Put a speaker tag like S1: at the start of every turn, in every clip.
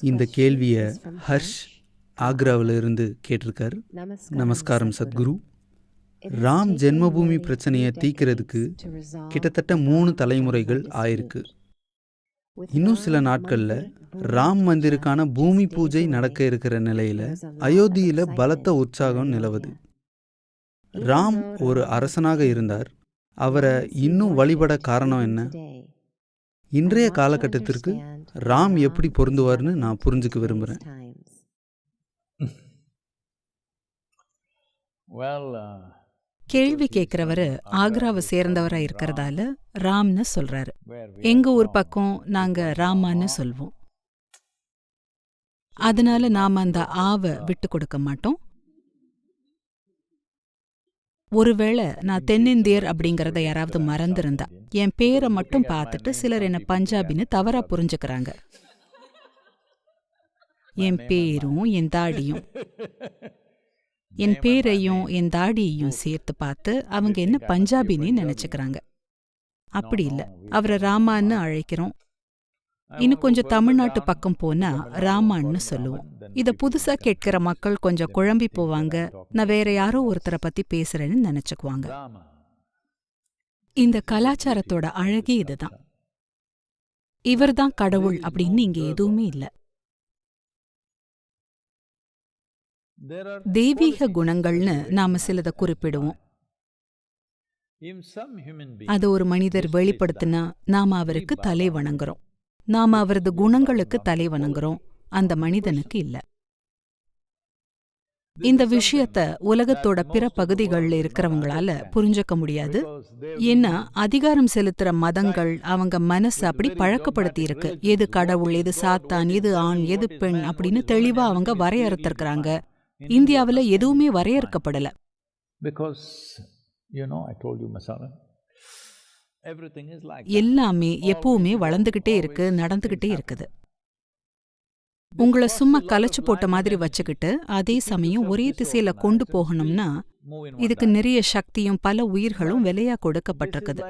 S1: இந்த கேள்வியை ஹர்ஷ் ஆக்ராவில் இருந்து கேட்டிருக்கார். நமஸ்காரம் சத்குரு. ராம் ஜென்மபூமி பிரச்சனையை தீர்க்கிறதுக்கு கிட்டத்தட்ட 3 தலைமுறைகள் ஆயிருக்கு. இன்னும் சில நாட்கள்ல ராம் மந்திருக்கான பூமி பூஜை நடக்க இருக்கிற நிலையில அயோத்தியில பலத்த உற்சாகம் நிலவுது. ராம் ஒரு அரசனாக இருந்தார். அவரை இன்னும் வழிபட காரணம் என்ன? இன்றைய காலகட்டத்திற்கு ராம் எப்படி பொருந்துவார்னு நான் புரிஞ்சுக்க விரும்புகிறேன்.
S2: கேள்வி கேட்கிறவரு ஆக்ராவை சேர்ந்தவரா இருக்கிறதால ராம்னு சொல்றாரு. எங்க ஊர் பக்கம் நாங்க ராமான்னு சொல்வோம். அதனால நாம அந்த ஆவை விட்டு கொடுக்க மாட்டோம். ஒருவேளை நான் தென்னிந்தியர் அப்படிங்கறத யாராவது மறந்திருந்தா என் பேரை மட்டும் பார்த்துட்டு சிலர் என்ன பஞ்சாபின்னு தவறா புரிஞ்சுக்கிறாங்க. என் பேரும் என் தாடியும் என் பேரையும் என் தாடியையும் சேர்த்து பார்த்து அவங்க என்ன பஞ்சாபின்னு நினைச்சுக்கிறாங்க. அப்படி இல்ல, அவரை ராமான்னு அழைக்கிறோம். இன்னும் கொஞ்சம் தமிழ்நாட்டு பக்கம் போனா ராமான்னு சொல்லுவோம். இத புதுசா கேட்கிற மக்கள் கொஞ்சம் குழம்பி போவாங்க. நான் வேற யாரோ ஒருத்தரை பத்தி பேசுறேன்னு நினைச்சுக்குவாங்க. இந்த கலாச்சாரத்தோட அழகே இதுதான். இவர்தான் கடவுள் அப்படின்னு இங்க எதுவுமே இல்ல. தெய்வீக குணங்கள்னு நாம சிலதை குறிப்பிடுவோம். அது ஒரு மனிதர் வெளிப்படுத்தினா நாம அவருக்கு தலை வணங்குறோம். நாம அவரது குணங்களுக்கு தலை வணங்குறோம், அந்த மனிதனுக்கு இல்ல. இந்த விஷயத்த உலகத்தோட பிற பகுதிகளில் இருக்கிறவங்களால புரிஞ்சுக்க முடியாது. ஏன்னா அதிகாரம் செலுத்துற மதங்கள் அவங்க மனசு அப்படி பழக்கப்படுத்தி இருக்கு. எது கடவுள், எது சாத்தான், எது ஆண், எது பெண் அப்படின்னு தெளிவா அவங்க வரையறுத்திருக்கிறாங்க. இந்தியாவில் எதுவுமே வரையறுக்கப்படல. எல்லாமே எப்பவுமே வளர்ந்துகிட்டே இருக்கு, நடந்துகிட்டே இருக்குது. உங்களை சும்மா கலைச்சு போட்ட மாதிரி வச்சுக்கிட்டு அதே சமயம் ஒரே திசையில கொண்டு போகணும்னா இதுக்கு நிறைய சக்தியும் பல உயிர்களும் விலையா கொடுக்கப்பட்டிருக்குது.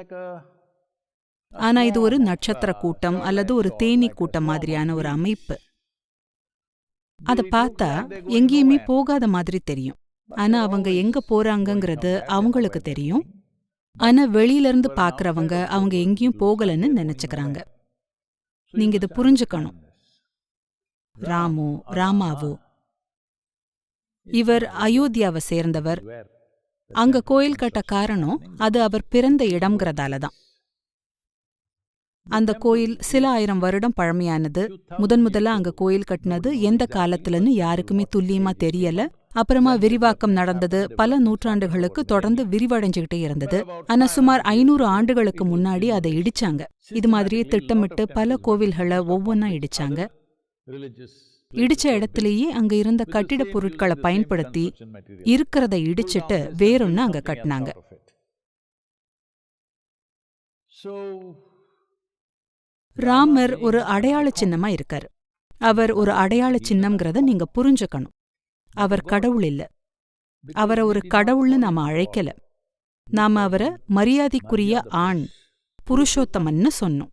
S2: ஆனா இது ஒரு நட்சத்திர கூட்டம் அல்லது ஒரு தேனீ கூட்டம் மாதிரியான ஒரு அமைப்பு. அத பார்த்தா எங்கேயுமே போகாத மாதிரி தெரியும். ஆனா அவங்க எங்க போறாங்கங்கிறது அவங்களுக்கு தெரியும். ஆனா வெளியில இருந்து பாக்குறவங்க அவங்க எங்கேயும் போகலன்னு நினைச்சுக்கிறாங்க. நீங்க இதை புரிஞ்சுக்கணும். ராமாவோ இவர் அயோத்தியாவை சேர்ந்தவர். அங்க கோயில் கட்ட காரணம் அது அவர் பிறந்த இடம்ங்கிறதாலதான். அந்த கோயில் சில 1000 வருடம் பழமையானது. முதல்ல அங்க கோயில் கட்டினது எந்த காலத்துலன்னு யாருக்குமே துல்லியமா தெரியல. அப்புறமா விரிவாக்கம் நடந்தது. பல நூற்றாண்டுகளுக்கு தொடர்ந்து விரிவடைஞ்சுகிட்டே இருந்தது. ஆனா சுமார் 500 ஆண்டுகளுக்கு முன்னாடி அதை இடிச்சாங்க. இது மாதிரியே திட்டமிட்டு பல கோவில்களை ஒவ்வொன்னா இடிச்சாங்க. இடிச்ச இடத்திலேயே அங்க இருந்த கட்டிட பொருட்களை பயன்படுத்தி இருக்கிறத இடிச்சிட்டு வேறொன்னு அங்க கட்டினாங்க. ராமர் ஒரு அடையாள சின்னமா இருக்காரு. அவர் ஒரு அடையாள சின்னம்ங்கிறத நீங்க புரிஞ்சுக்கணும். அவர் கடவுள் இல்ல. அவரை ஒரு கடவுள்னு நாம அழைக்கல. நாம அவரை மரியாதைக்குரிய ஆண், புருஷோத்தமன்னு சொன்னோம்.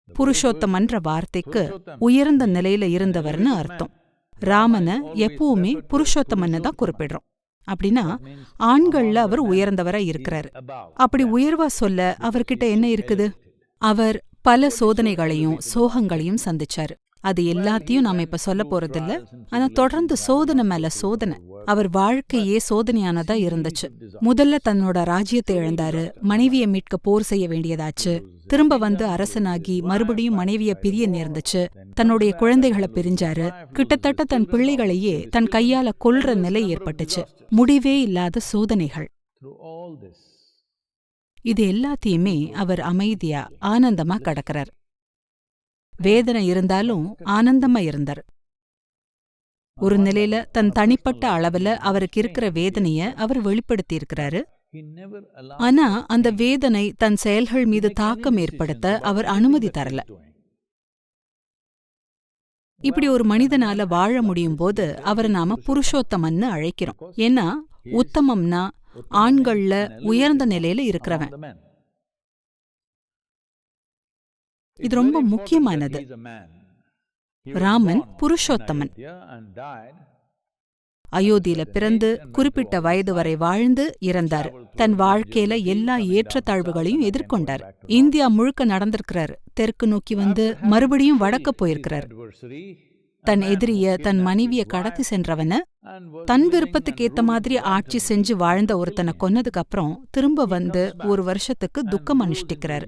S2: புருஷோத்தமன்ற வார்த்தைக்கு உயர்ந்த நிலையில இருந்தவர்னு அர்த்தம். ராமனை எப்பவுமே புருஷோத்தமன்னு தான் குறிப்பிடுறோம். அப்படின்னா ஆண்கள்ல அவர் உயர்ந்தவரா இருக்கிறாரு. அப்படி உயர்வா சொல்ல அவர்கிட்ட என்ன இருக்குது? அவர் பல சோதனைகளையும் சோகங்களையும் சந்திச்சாரு. அது எல்லாத்தையும் நாம இப்ப சொல்ல போறதில்ல. ஆனா தொடர்ந்து சோதனை மேல சோதனை. அவர் வாழ்க்கையே சோதனையானதா இருந்துச்சு. முதல்ல தன்னோட ராஜ்யத்தை இழந்தாரு. மனைவியை மீட்க போர் செய்ய வேண்டியதாச்சு. திரும்ப வந்து அரசனாகி மறுபடியும் மனைவிய பிரிய நேர்ந்துச்சு. தன்னுடைய குழந்தைகளை பிரிஞ்சாரு. கிட்டத்தட்ட தன் பிள்ளைகளையே தன் கையால கொல்ற நிலை ஏற்பட்டுச்சு. முடிவே இல்லாத சோதனைகள். இது எல்லாத்தையுமே அவர் அமைதியா ஆனந்தமா கடக்கிறார். வேதனை இருந்தாலும் ஆனந்தமா இருந்தார். ஒரு நிலையில தன் தனிப்பட்ட அளவுல அவருக்கு இருக்கிற வேதனைய அவர் வெளிப்படுத்தி இருக்கிறாரு. ஆனா அந்த வேதனை தன் செயல்கள் மீது தாக்கம் ஏற்படுத்த அவர் அனுமதி தரல. இப்படி ஒரு மனிதனால வாழ முடியும் போது அவரை நாம புருஷோத்தமன்னு அழைக்கிறோம். ஏன்னா உத்தமம்னா ஆண்கள்ல உயர்ந்த நிலையில இருக்கிறவன். இது ரொம்ப முக்கியமானது. ராமன் புருஷோத்தமன். அயோத்தியில பிறந்து குறிப்பிட்ட வயது வரை வாழ்ந்து இறந்தார். தன் வாழ்க்கையில எல்லா ஏற்றத்தாழ்வுகளையும் எதிர்கொண்டார். இந்தியா முழுக்க நடந்திருக்கிறார். தெற்கு நோக்கி வந்து மறுபடியும் வடக்க போயிருக்கிறார். தன் எதிரிய தன் மனைவிய கடத்தி சென்றவன தன் விருப்பத்துக்கு ஏத்த மாதிரி ஆட்சி செஞ்சு வாழ்ந்த ஒருத்தனை கொன்னதுக்கு அப்புறம் திரும்ப வந்து 1 வருஷத்துக்கு துக்கம் அனுஷ்டிக்கிறார்.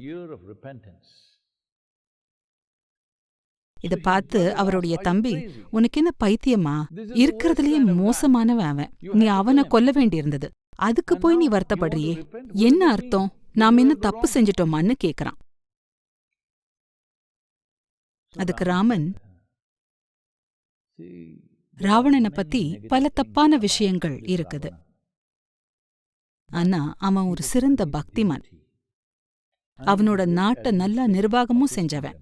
S2: இத பார்த்து அவருடைய தம்பி, உனக்கு என்ன பைத்தியமா? இருக்கிறதுலயே மோசமானவன் அவன். நீ அவனை கொல்ல வேண்டியிருந்தது. அதுக்கு போய் நீ வருத்தப்படுறியே, என்ன அர்த்தம்? நாம் என்ன தப்பு செஞ்சிட்டோமான்னு கேக்குறான். அதுக்கு ராமன், ராவணனை பத்தி பல தப்பான விஷயங்கள் இருக்குது. ஆனா அவன் ஒரு சிறந்த பக்திமான். அவனோட நாட்டை நல்லா நிர்வாகமும் செஞ்சவன்.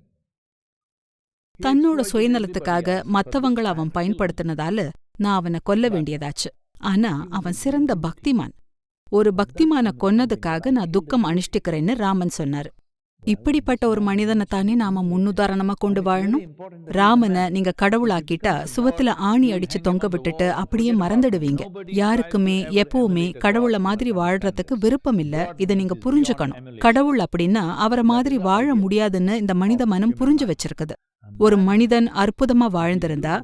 S2: தன்னோட சுயநலத்துக்காக மத்தவங்கள அவன் பயன்படுத்தினதால நான் அவனை கொல்ல வேண்டியதாச்சு. ஆனா அவன் சிறந்த பக்திமான். ஒரு பக்திமான கொன்னதுக்காக நான் துக்கம் அனுஷ்டிக்கிறேன்னு ராமன் சொன்னாரு. இப்படிப்பட்ட ஒரு மனிதனை தானே நாம முன்னுதாரணமா கொண்டு வாழணும். ராமனை நீங்க கடவுளாக்கிட்டா சுவத்துல ஆணி அடிச்சு தொங்க விட்டுட்டு அப்படியே மறந்துடுவீங்க. யாருக்குமே எப்பவுமே கடவுள மாதிரி வாழ்றதுக்கு விருப்பம் இல்ல. இதை நீங்க புரிஞ்சுக்கணும். கடவுள் அப்படின்னா அவரை மாதிரி வாழ முடியாதுன்னு இந்த மனித மனம் புரிஞ்சு வச்சிருக்குது. ஒரு மனிதன் அற்புதமா வாழ்ந்திருந்தா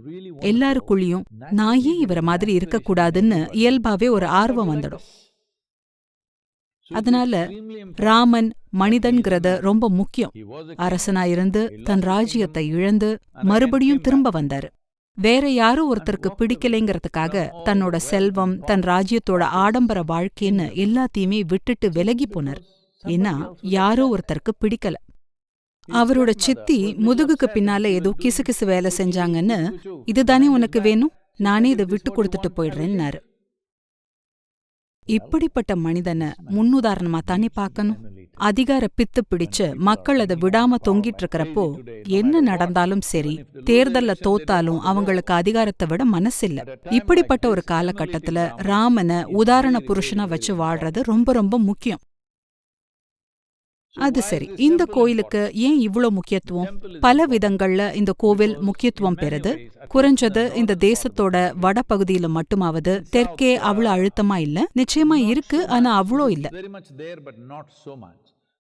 S2: எல்லாருக்குள்ளயும் நான் ஏன் இவரை மாதிரி இருக்கக்கூடாதுன்னு இயல்பாவே ஒரு ஆர்வம் வந்துடும். அதனால ராமன் மனிதன்கிறத ரொம்ப முக்கியம். அரசனாயிருந்து தன் ராஜ்யத்தை இழந்து மறுபடியும் திரும்ப வந்தாரு. வேற யாரோ ஒருத்தருக்கு பிடிக்கலைங்கிறதுக்காக தன்னோட செல்வம், தன் ராஜ்யத்தோட ஆடம்பர வாழ்க்கைன்னு எல்லாத்தையுமே விட்டுட்டு விலகி போனார். ஏன்னா யாரோ ஒருத்தருக்கு பிடிக்கல. அவரோட சித்தி முதுகுக்கு பின்னால ஏதோ கிசுகிசு வேலை செஞ்சாங்கன்னு, இதுதானே உனக்கு வேணும், நானே இதை விட்டு கொடுத்துட்டு போயிடுறேன்னாரு. இப்படிப்பட்ட மனிதனை முன்னுதாரணமா தானே பார்க்கணும். அதிகார பித்து பிடிச்சு மக்கள் அதை விடாம தொங்கிட்டு இருக்கிறப்போ என்ன நடந்தாலும் சரி, தேர்தல்ல தோத்தாலும் அவங்களுக்கு அதிகாரத்தை விட மனசில்ல. இப்படிப்பட்ட ஒரு காலகட்டத்துல ராமனை உதாரண புருஷனா வச்சு வாழ்றது ரொம்ப ரொம்ப முக்கியம். அது சரி, இந்த கோயிலுக்கு ஏன் இவ்ளோ முக்கியத்துவம்? பல விதங்கள்ல இந்த கோவில் முக்கியத்துவம் பெறுது. குறைஞ்சது இந்த தேசத்தோட வடபகுதியில மட்டுமாவது தெற்கே அவ்வளவு அழுத்தமா இல்ல. நிச்சயமா இருக்கு, ஆனா அவ்வளோ இல்ல.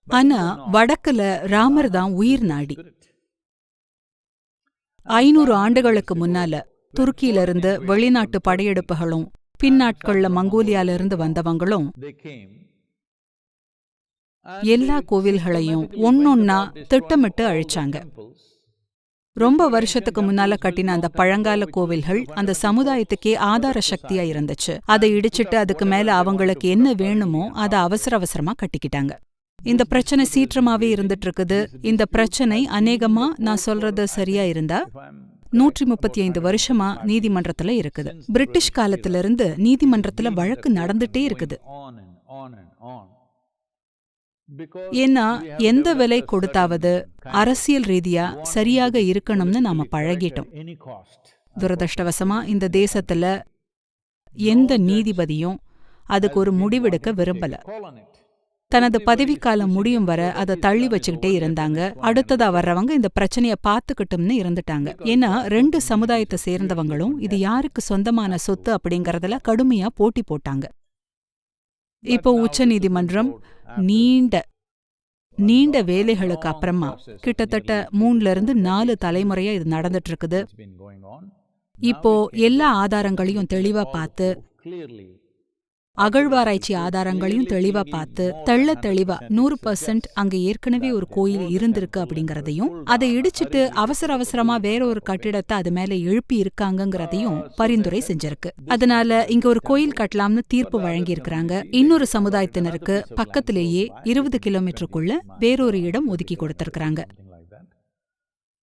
S2: ஆனா வடக்குல ராமர் தான் உயிர் நாடி. 500 ஆண்டுகளுக்கு முன்னால துருக்கியில இருந்து வெளிநாட்டு படையெடுப்புகளும் பின்னாட்கள்ல மங்கோலியால இருந்து வந்தவங்களும் எல்லா கோவில்களையும் ஒன்னொன்னா திட்டமிட்டு அழிச்சாங்க. ரொம்ப வருஷத்துக்கு முன்னால கட்டின அந்த பழங்கால கோவில்கள் அந்த சமுதாயத்துக்கே ஆதார சக்தியா இருந்துச்சு. அதை இடிச்சிட்டு அதுக்கு மேல அவங்களுக்கு என்ன வேணுமோ அதை அவசர அவசரமா கட்டிக்கிட்டாங்க. இந்த பிரச்சனை சீற்றமாவே இருந்துட்டு இருக்குது. இந்த பிரச்சனை அநேகமா, நான் சொல்றது சரியா இருந்தா, 135 வருஷமா நீதிமன்றத்துல இருக்குது. பிரிட்டிஷ் காலத்திலிருந்து நீதிமன்றத்துல வழக்கு நடந்துட்டே இருக்குது. ஏன்னா எந்த விலை கொடுத்தாவது அரசியல் ரீதியா சரியாக இருக்கணும்னு நாம பழகிட்டோம். துரதிருஷ்டவசமா இந்த தேசத்துல எந்த நீதிபதியும் அதுக்கு ஒரு முடிவெடுக்க விரும்பல. தனது பதவிக்காலம் முடியும் வர அதை தள்ளி வச்சுக்கிட்டே இருந்தாங்க. அடுத்ததா வர்றவங்க இந்த பிரச்சனைய பாத்துக்கிட்டும்னு இருந்துட்டாங்க. ஏன்னா 2 சமுதாயத்தை சேர்ந்தவங்களும் இது யாருக்கு சொந்தமான சொத்து அப்படிங்கறதுல கடுமையா போட்டி போட்டாங்க. இப்போ உச்ச நீதிமன்றம் நீண்ட வேலைகளுக்கு அப்புறமா கிட்டத்தட்ட 3-4 தலைமுறையா இது நடந்துட்டு இருக்குது. இப்போ எல்லா ஆதாரங்களையும் தெளிவா பார்த்து, அகழ்வாராய்ச்சி ஆதாரங்களையும் தெளிவா பார்த்து, தெளிவா 100% அங்க ஏற்கனவே ஒரு கோயில் இருந்திருக்கு அப்படிங்கறதையும், அதை இடிச்சிட்டு அவசர அவசரமா வேற ஒரு கட்டிடத்தை அது மேல எழுப்பி இருக்காங்கிறதையும் பரிந்துரை செஞ்சிருக்கு. அதனால இங்க ஒரு கோயில் கட்டலாம்னு தீர்ப்பு வழங்கியிருக்கிறாங்க. இன்னொரு சமுதாயத்தினருக்கு பக்கத்திலேயே 20 கிலோமீட்டருக்குள்ள வேறொரு இடம் ஒதுக்கி கொடுத்திருக்கிறாங்க.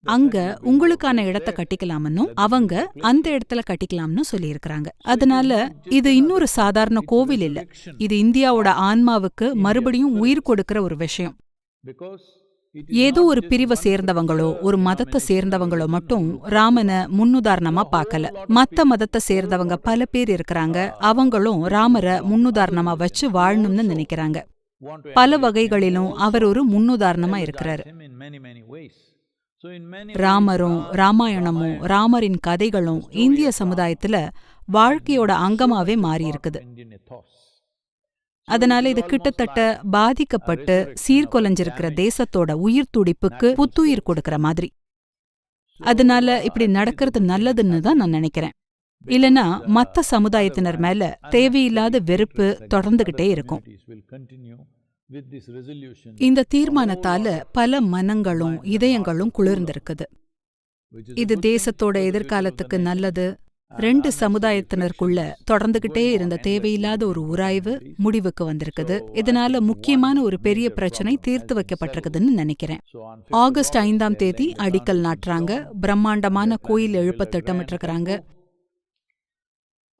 S2: அங்க உங்களுக்கான இடத்தை கட்டிக்கலாம்னு அவங்க அந்த இடத்துல கட்டிக்கலாம்னு சொல்லியிருக்கிறாங்க. அதனால இது இன்னொரு சாதாரண கோவில் இல்ல. இது இந்தியாவோட ஆன்மாவுக்கு மறுபடியும் உயிர் கொடுக்கிற ஒரு விஷயம். ஏதோ ஒரு பிரிவை சேர்ந்தவங்களோ ஒரு மதத்தை சேர்ந்தவங்களோ மட்டும் ராமனை முன்னுதாரணமா பார்க்கல. மத்த மதத்தை சேர்ந்தவங்க பல பேர் இருக்கிறாங்க. அவங்களும் ராமரை முன்னுதாரணமா வச்சு வாழணும்னு நினைக்கிறாங்க. பல வகைகளிலும் அவர் ஒரு முன்னுதாரணமா இருக்கிறாரு. ராமரும் ராமாயணமும் ராமரின் கதைகளும் இந்திய சமுதாயத்துல வாழ்க்கையோட அங்கமாவே மாறி இருக்குது. அதனால இது கிட்டத்தட்ட பாதிக்கப்பட்டு சீர்குலைஞ்சிருக்கிற தேசத்தோட உயிர் துடிப்புக்கு புத்துயிர் கொடுக்கிற மாதிரி. அதனால இப்படி நடக்கிறது நல்லதுன்னு தான் நான் நினைக்கிறேன். இல்லனா மத்த சமுதாயத்தினர் மேல தேவையில்லாத வெறுப்பு தொடர்ந்துகிட்டே இருக்கும். இந்த தீர்மானத்தால பல மனங்களும் இதயங்களும் குளிர்ந்திருக்குது. இது தேசத்தோட எதிர்காலத்துக்கு நல்லது. 2 சமுதாயத்தினருக்குள்ள தொடர்ந்துகிட்டே இருந்த தேவையில்லாத ஒரு உராய்வு முடிவுக்கு வந்திருக்குது. இதனால முக்கியமான ஒரு பெரிய பிரச்சனை தீர்த்து வைக்கப்பட்டிருக்குதுன்னு நினைக்கிறேன். ஆகஸ்ட் 5ஆம் தேதி அடிக்கல் நாட்டுறாங்க. பிரம்மாண்டமான கோயில் எழுப்ப திட்டமிட்டிருக்கிறாங்க.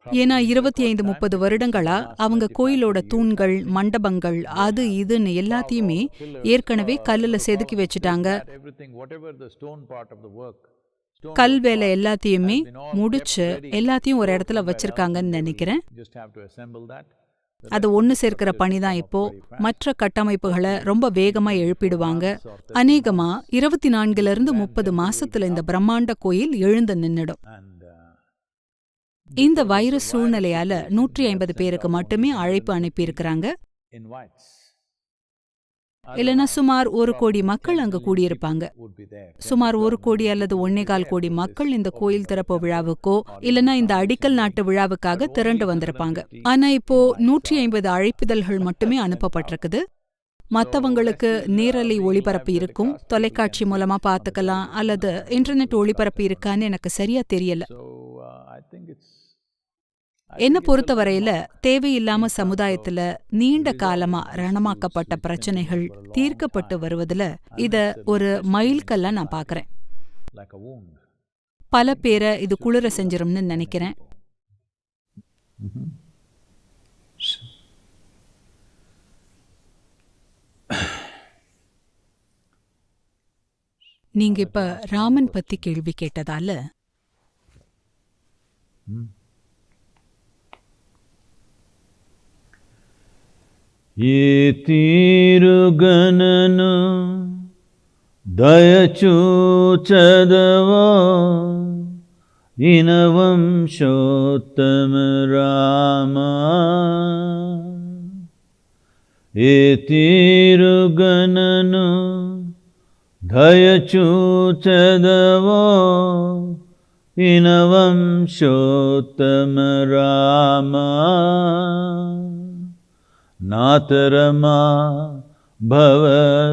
S2: ஏன்னா 25-30 வருடங்களா அவங்க கோயிலோட தூண்கள், மண்டபங்கள், அது இதுன்னு எல்லாத்தையுமே ஏற்கனவே கல்லுல செதுக்கி வச்சுட்டாங்க. கல் வேலை எல்லாத்தையுமே முடிச்சு எல்லாத்தையும் ஒரு இடத்துல வச்சிருக்காங்கன்னு நினைக்கிறேன். அது ஒன்னு சேர்க்கிற பணிதான் இப்போ. மற்ற கட்டமைப்புகளை ரொம்ப வேகமா எழுப்பிடுவாங்க. அநேகமா 24-30 மாசத்துல இந்த பிரம்மாண்ட கோயில் எழுந்து நின்னுடும். இந்த வைரஸ் சூழ்நிலையால 150 பேருக்கு மட்டுமே அழைப்பு அனுப்பியிருக்கிறாங்க. இல்லைன்னா சுமார் 1 கோடி மக்கள் அங்கு கூடியிருப்பாங்க. சுமார் 1 கோடி அல்லது 1.25 கோடி மக்கள் இந்த கோயில் திறப்பு விழாவுக்கோ இல்லைன்னா இந்த அடிக்கல் நாட்டு விழாவுக்காக திரண்டு வந்திருப்பாங்க. ஆனா இப்போ 150 அழைப்பிதழ்கள் மட்டுமே அனுப்பப்பட்டிருக்குது. மற்றவங்களுக்கு நேரலை ஒளிபரப்பு இருக்கும், தொலைக்காட்சி மூலமா பார்த்துக்கலாம், அல்லது இன்டர்நெட் ஒளிபரப்பு இருக்கான்னு எனக்கு சரியா தெரியல. என்ன பொறுத்தவரையில தேவையில்லாம சமுதாயத்துல நீண்ட காலமா ரணமாக்கப்பட்ட பிரச்சனைகள் தீர்க்கப்பட்டு வருவதுல இத ஒரு மைல்கல்லா நான் பாக்குறேன். பல பேரை இது குளிர செஞ்சிரும்னு நினைக்கிறேன். நீங்க இப்ப ராமன் பத்தி கேள்வி கேட்டதால
S3: తీరుగనను దయచూచదవో ఇనవంశోత్తమ రామా. ఏ తీరుగనను దయచూచదవో ఇనవంశోత్తమ రామా. నాతరమా భవసాగరమీధను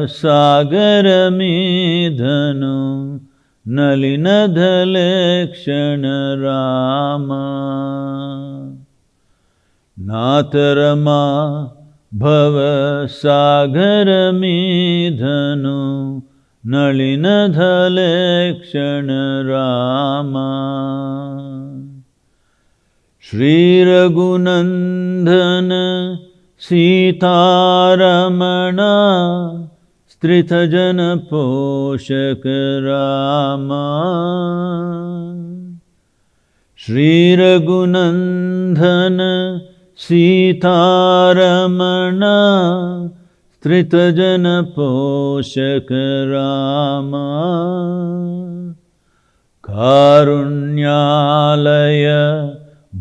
S3: నలినధలేక్షణ రామా. నాతరమా భవసాగరమీధను నలినధలేక్షణ రామా. శ్రీరఘునందన సీతారమణ స్త్రితజన పోషక రామా. శ్రీరఘునందన సీతారమణ స్త్రితజన పోషక రామా. కారుణ్యాలయ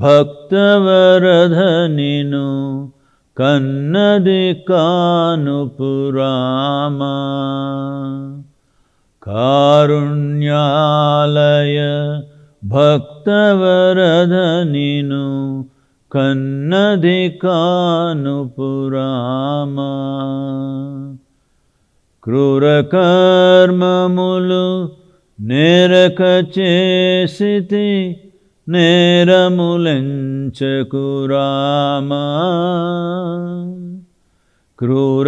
S3: భక్తవరధనిను కన్నది కానుపురామా. కారుణ్యాలయ భక్తవరధనిను కన్నది కానుపురామా. క్రూరకర్మములు నేరక చేసితి నేరములెంచకు రామా. క్రూరకర్మములు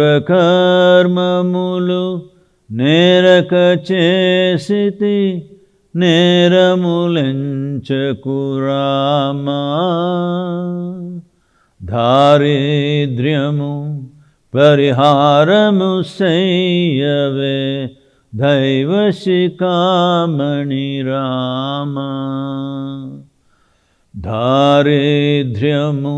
S3: నేరక చేసితి నేరములెంచకు రామా. దారిద్ర్యము పరిహారము సయ్యవే దైవశిఖామణి రామా. దారిద్ర్యము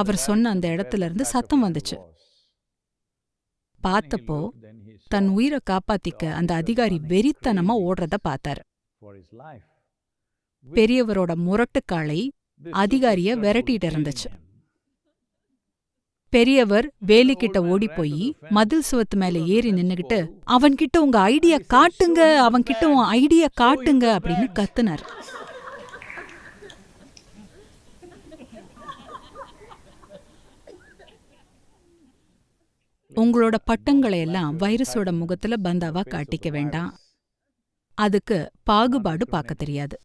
S2: அவர் சொன்ன அந்த இடத்துல இருந்து சத்தம் வந்துச்சு. பார்த்தப்போ தன் உயிரை காப்பாத்திக்க அந்த அதிகாரி வெறித்தனமா ஓடுறத பார்த்தாரு. பெரியவரோட முரட்டுக்காளை அதிகாரிய விரட்டிட்டு இருந்துச்சு. பெரியவர் வேலிக்கிட்ட ஓடி போய் மதில் சுவத்து மேல ஏறி நின்னுகிட்டு, அவன்கிட்ட உங்க ஐடியா காட்டுங்க, அவன்கிட்ட உன் ஐடியா காட்டுங்க அப்படின்னு கத்துனார். உங்களோட பட்டங்களை எல்லாம் வைரஸோட முகத்துல பந்தாவா காட்டிக்க வேண்டாம். அதுக்கு பாகுபாடு பார்க்க தெரியாது.